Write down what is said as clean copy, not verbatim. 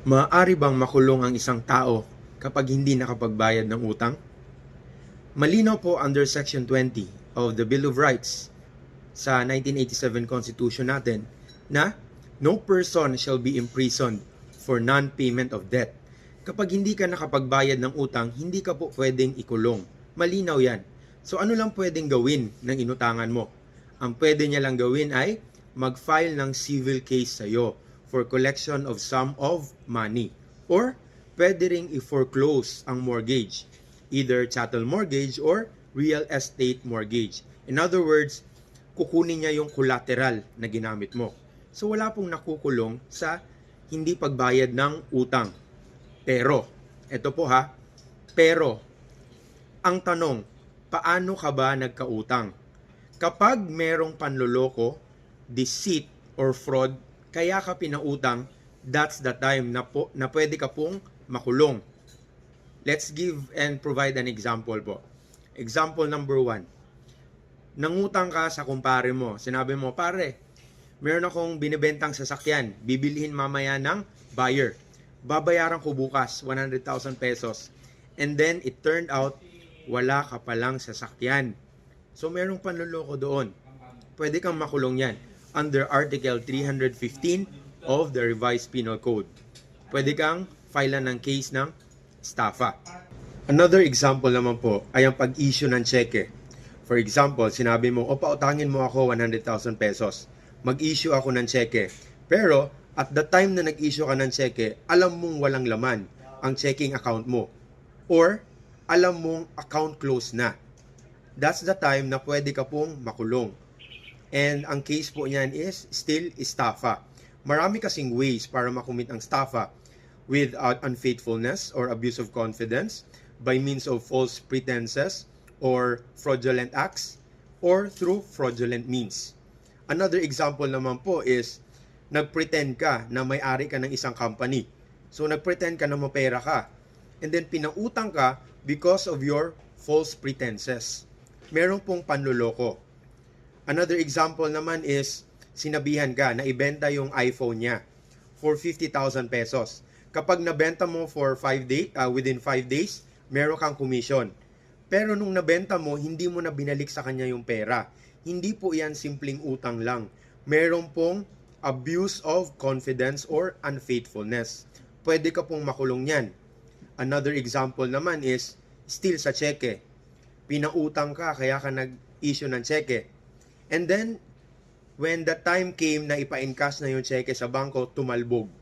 Maaari bang makulong ang isang tao kapag hindi nakapagbayad ng utang? Malinaw po under Section 20 of the Bill of Rights sa 1987 Constitution natin na no person shall be imprisoned for non-payment of debt. Kapag hindi ka nakapagbayad ng utang, hindi ka po pwedeng ikulong. Malinaw yan. So ano lang pwedeng gawin ng inutangan mo? Ang pwede niya lang gawin ay mag-file ng civil case sa'yo for collection of sum of money. Or pwede ring i-foreclose ang mortgage, either chattel mortgage or real estate mortgage. In other words, kukunin niya yung collateral na ginamit mo. So wala pong nakukulong sa hindi pagbayad ng utang. Pero, eto po ha, pero, ang tanong, paano ka ba nagkautang? Kapag merong panloloko, deceit, or fraud, kaya ka pinautang, that's the time na pwede ka pong makulong. Let's give and provide an example po. Example number 1. Nangutang ka sa kumpare mo. Sinabi mo, pare, meron akong binibentang sasakyan. Bibilihin mamaya ng buyer. Babayaran ko bukas, 100,000 pesos. And then, it turned out, wala ka palang sasakyan. So, merong panloloko doon. Pwede kang makulong yan under Article 315 of the Revised Penal Code. Pwede kang file ng case ng estafa. Another example naman po ay ang pag-issue ng cheque. For example, sinabi mo, o pautangin mo ako 100,000 pesos. Mag-issue ako ng cheque. Pero, at the time na nag-issue ka ng cheque, alam mong walang laman ang checking account mo. Or, alam mong account close na. That's the time na pwede ka pong makulong. And ang case po niyan is still estafa. Marami kasing ways para makumit ang estafa with unfaithfulness or abuse of confidence, by means of false pretenses or fraudulent acts, or through fraudulent means. Another example naman po is nagpretend ka na may-ari ka ng isang company. So nagpretend ka na mapera ka. And then pinautang ka because of your false pretenses. Meron pong panloloko. Another example naman is sinabihan ka na ibenta yung iPhone niya for 50,000 pesos. Kapag nabenta mo for 5 days, within 5 days, meron kang commission. Pero nung nabenta mo, hindi mo na binalik sa kanya yung pera. Hindi po yan simpleng utang lang. Meron pong abuse of confidence or unfaithfulness. Pwede ka pong makulong yan. Another example naman is steal sa cheque. Pinautang ka, kaya ka nag-issue ng cheque. And then, when the time came na ipa-encash na yung cheque sa bangko, tumalbog.